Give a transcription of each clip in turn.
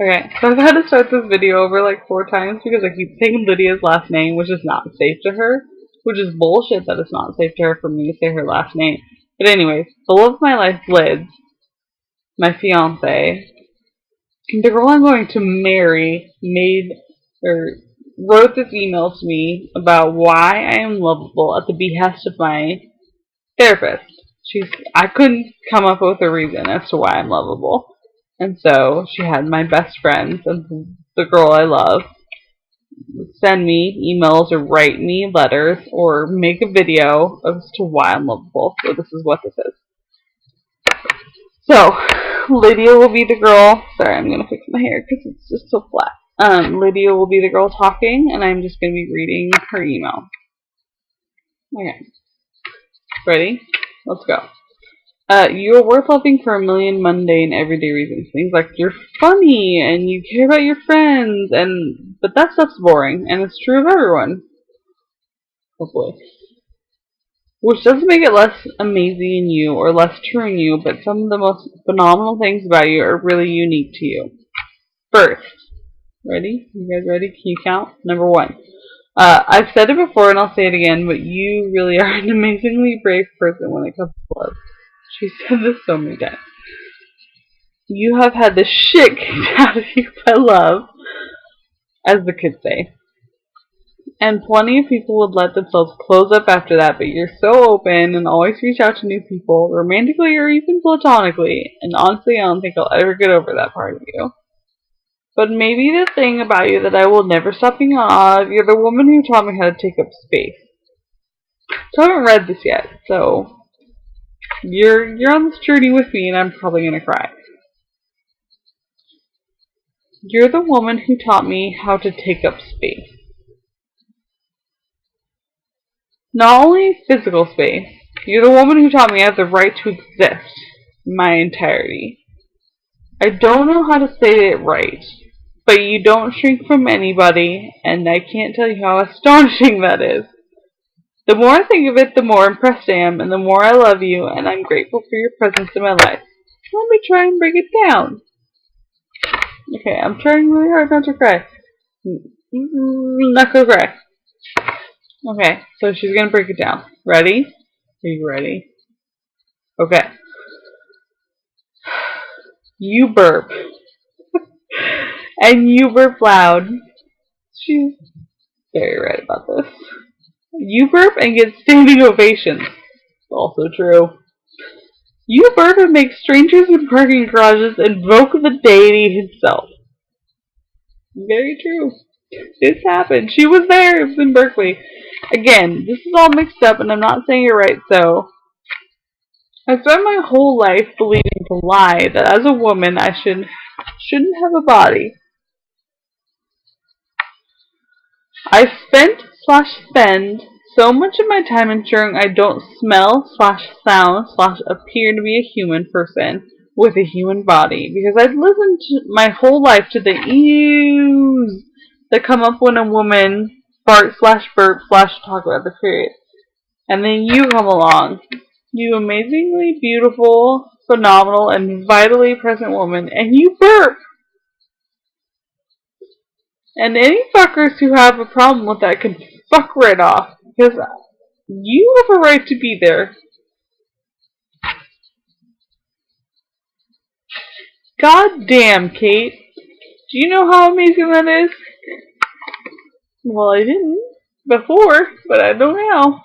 Okay, so I've had to start this video over like 4 times because I keep saying Lydia's last name, which is not safe to her, which is bullshit that it's not safe to her for me to say her last name. But anyways, the love of my life, Lyds, my fiance, the girl I'm going to marry, wrote this email to me about why I am lovable at the behest of my therapist. I couldn't come up with a reason as to why I'm lovable. And so she had my best friends and the girl I love send me emails or write me letters or make a video as to why I'm lovable. So this is what this is. So Lydia will be the girl. Sorry, I'm gonna fix my hair because it's just so flat. Lydia will be the girl talking, and I'm just gonna be reading her email. Okay, ready? Let's go. You are worth loving for a million mundane, everyday reasons. Things like you're funny and you care about your friends, but that stuff's boring, and it's true of everyone. Hopefully. Which doesn't make it less amazing in you or less true in you, but some of the most phenomenal things about you are really unique to you. First, ready? You guys ready? Can you count? Number 1. I've said it before and I'll say it again, but you really are an amazingly brave person when it comes to love. She said this so many times. You have had the shit kicked out of you by love, as the kids say. And plenty of people would let themselves close up after that, but you're so open and always reach out to new people, romantically or even platonically, and honestly I don't think I'll ever get over that part of you. But maybe the thing about you that I will never stop being in awe of, you're the woman who taught me how to take up space. So I haven't read this yet, so you're on this journey with me and I'm probably gonna cry. You're the woman who taught me how to take up space. Not only physical space, you're the woman who taught me I have the right to exist in my entirety. I don't know how to say it right, but you don't shrink from anybody, and I can't tell you how astonishing that is. The more I think of it, the more impressed I am, and the more I love you, and I'm grateful for your presence in my life. Let me try and break it down. Okay, I'm trying really hard not to cry. Not gonna cry. Okay, so she's gonna break it down. Ready? Are you ready? Okay. You burp. And you burp loud. She's very right about this. You burp and get standing ovations. Also true. You burp and make strangers in parking garages invoke the deity himself. Very true. This happened. She was there. It was in Berkeley. Again, this is all mixed up and I'm not saying it right, so I spent my whole life believing the lie that as a woman I shouldn't have a body. I spend so much of my time ensuring I don't smell/sound/appear to be a human person with a human body because I've listened my whole life to the ews that come up when a woman fart/burp/talk about the period. And then you come along, you amazingly beautiful, phenomenal, and vitally present woman, and you burp! And any fuckers who have a problem with that can fuck right off, because you have a right to be there. God damn, Cait. Do you know how amazing that is? Well, I didn't before, but I don't now.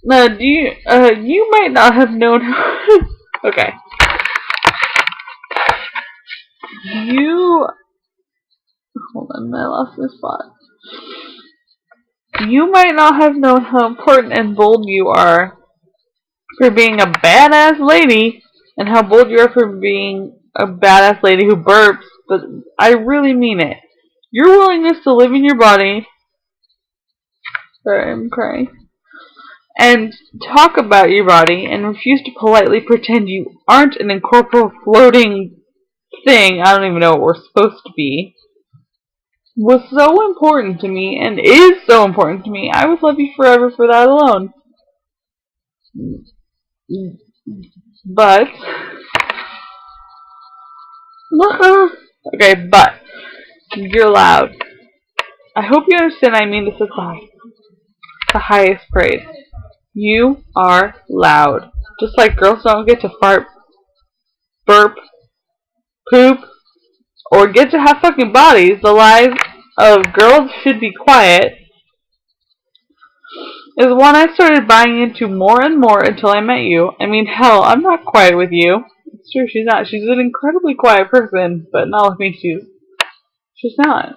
You might not have known how... Okay. Hold on, I lost my spot. You might not have known how important and bold you are for being a badass lady, and how bold you are for being a badass lady who burps, but I really mean it. Your willingness to live in your body... Sorry, I'm crying. And talk about your body, and refuse to politely pretend you aren't an incorporeal floating thing, I don't even know what we're supposed to be, was so important to me, and is so important to me. I would love you forever for that alone. But Okay, but you're loud. I hope you understand I mean this with the highest praise. You are loud. Just like girls don't get to fart, burp, poop, or get to have fucking bodies, the lives of girls should be quiet is one I started buying into more and more until I met you. I mean, hell, I'm not quiet with you. It's true, she's not. She's an incredibly quiet person, but not with me. She's not,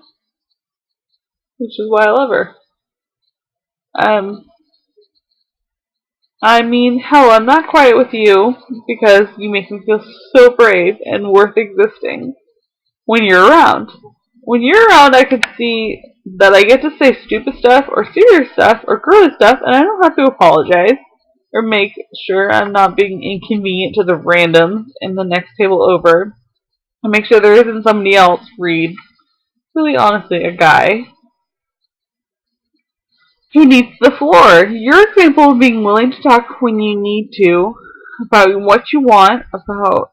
which is why I love her. Um, I mean, hell, I'm not quiet with you because you make me feel so brave and worth existing when you're around. When you're around, I can see that I get to say stupid stuff or serious stuff or girly stuff, and I don't have to apologize or make sure I'm not being inconvenient to the randoms in the next table over. And make sure there isn't somebody else, read, really honestly, a guy, who needs the floor. Your example of being willing to talk when you need to, about what you want, about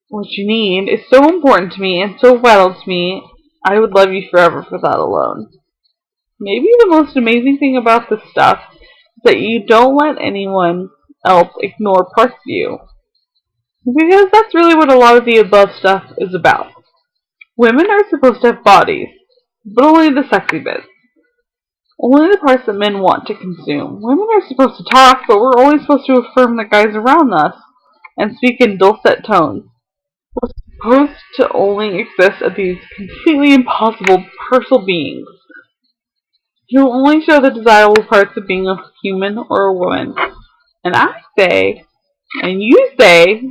what you need, is so important to me and so vital to me. I would love you forever for that alone. Maybe the most amazing thing about this stuff is that you don't let anyone else ignore parts of you. Because that's really what a lot of the above stuff is about. Women are supposed to have bodies, but only the sexy bits. Only the parts that men want to consume. Women are supposed to talk, but we're only supposed to affirm the guys around us and speak in dulcet tones. We're supposed to only exist as these completely impossible partial beings who only show the desirable parts of being a human or a woman. And I say, and you say,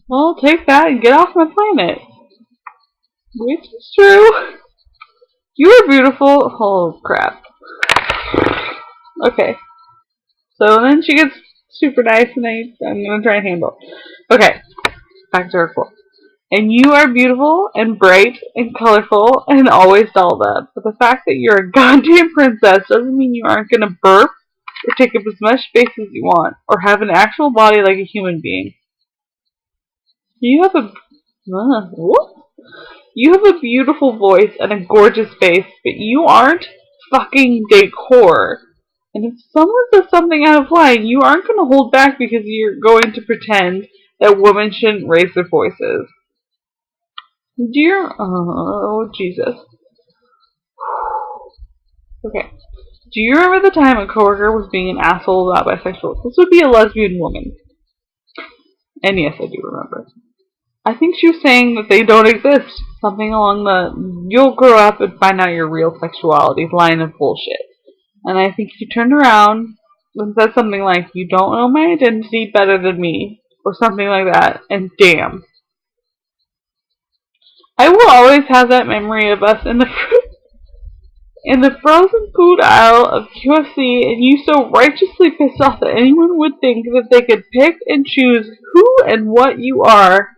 well, take that and get off my planet. Which is true. You are beautiful. Oh, crap. Okay. So then she gets super nice, and I'm going to try and handle it. Okay. Back to her quote. And you are beautiful and bright and colorful and always dolled up. But the fact that you're a goddamn princess doesn't mean you aren't going to burp or take up as much space as you want or have an actual body like a human being. You have a... what? You have a beautiful voice and a gorgeous face, but you aren't fucking decor. And if someone says something out of line, you aren't going to hold back because you're going to pretend that women shouldn't raise their voices. Oh, Jesus. Okay. Do you remember the time a coworker was being an asshole about bisexual? This would be a lesbian woman. And yes, I do remember. I think she was saying that they don't exist. Something along the you'll grow up and find out your real sexuality line of bullshit. And I think she turned around and said something like, you don't know my identity better than me. Or something like that. And damn. I will always have that memory of us in the frozen food aisle of QFC, and you so righteously pissed off that anyone would think that they could pick and choose who and what you are.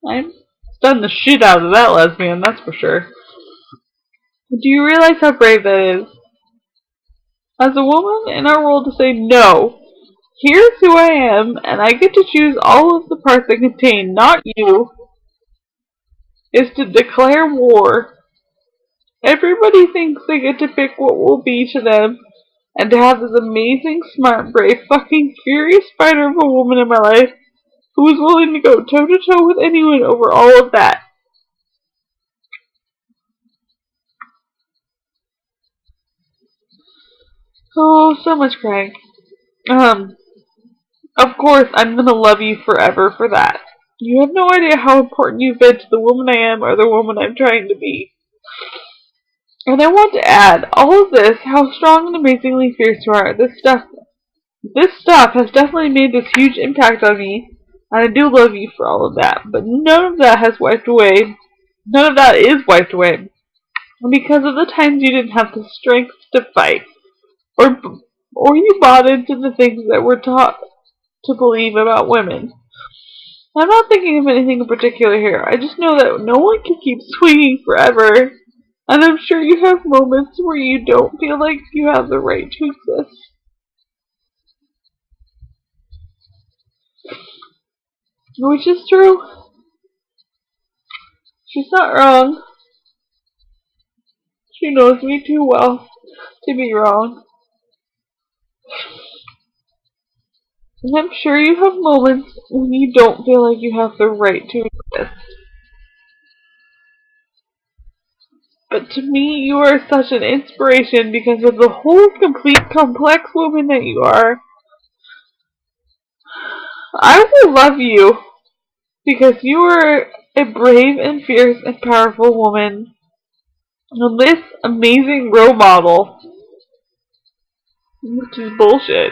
I'm stunned the shit out of that lesbian, that's for sure. Do you realize how brave that is? As a woman in our world to say, no, here's who I am, and I get to choose all of the parts that contain not you, is to declare war. Everybody thinks they get to pick what will be to them, and to have this amazing, smart, brave, fucking furious fighter of a woman in my life who is willing to go toe-to-toe with anyone over all of that. Oh, so much crying. Of course, I'm gonna love you forever for that. You have no idea how important you've been to the woman I am or the woman I'm trying to be. And I want to add, all of this, how strong and amazingly fierce you are, this stuff has definitely made this huge impact on me, and I do love you for all of that, but none of that is wiped away, because of the times you didn't have the strength to fight, or you bought into the things that we're taught to believe about women. I'm not thinking of anything in particular here. I just know that no one can keep swinging forever. And I'm sure you have moments where you don't feel like you have the right to exist. Which is true. She's not wrong. She knows me too well to be wrong. And I'm sure you have moments when you don't feel like you have the right to exist. But to me, you are such an inspiration because of the whole complete complex woman that you are. I will love you because you are a brave and fierce and powerful woman. And this amazing role model, which is bullshit.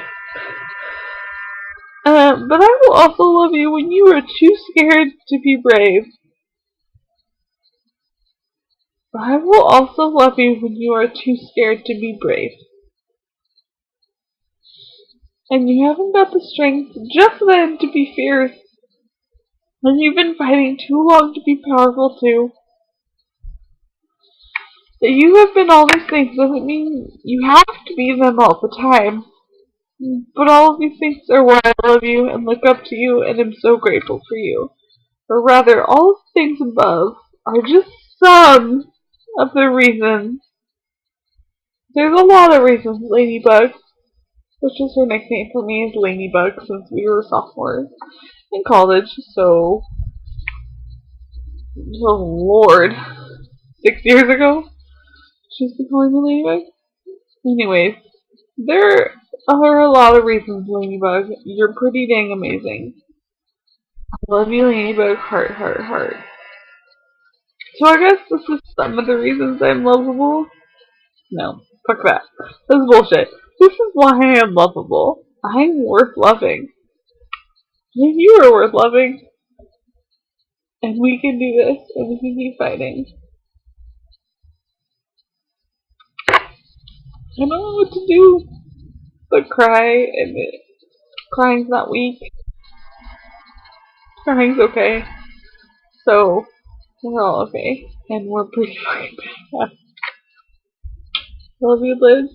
But I will also love you when you are too scared to be brave. I will also love you when you are too scared to be brave. And you haven't got the strength just then to be fierce. And you've been fighting too long to be powerful too. That you have been all these things doesn't mean you have to be them all the time. But all of these things are why I love you and look up to you and am so grateful for you. Or rather, all of the things above are just some of the reasons. There's a lot of reasons, Ladybug, which is her nickname for me, is Ladybug, since we were sophomores in college, so, oh Lord, 6 years ago, she's been calling me Ladybug. Anyways, there are a lot of reasons, Ladybug. You're pretty dang amazing. I love you, Ladybug, heart, heart, heart. So I guess this is some of the reasons I'm lovable. No, fuck that. This is bullshit. This is why I am lovable. I'm worth loving. And you are worth loving. And we can do this, and we can keep fighting. I don't know what to do but cry, and crying's not weak. Crying's okay. So, we're all okay. And we're pretty fucking bad. Love you, Liz.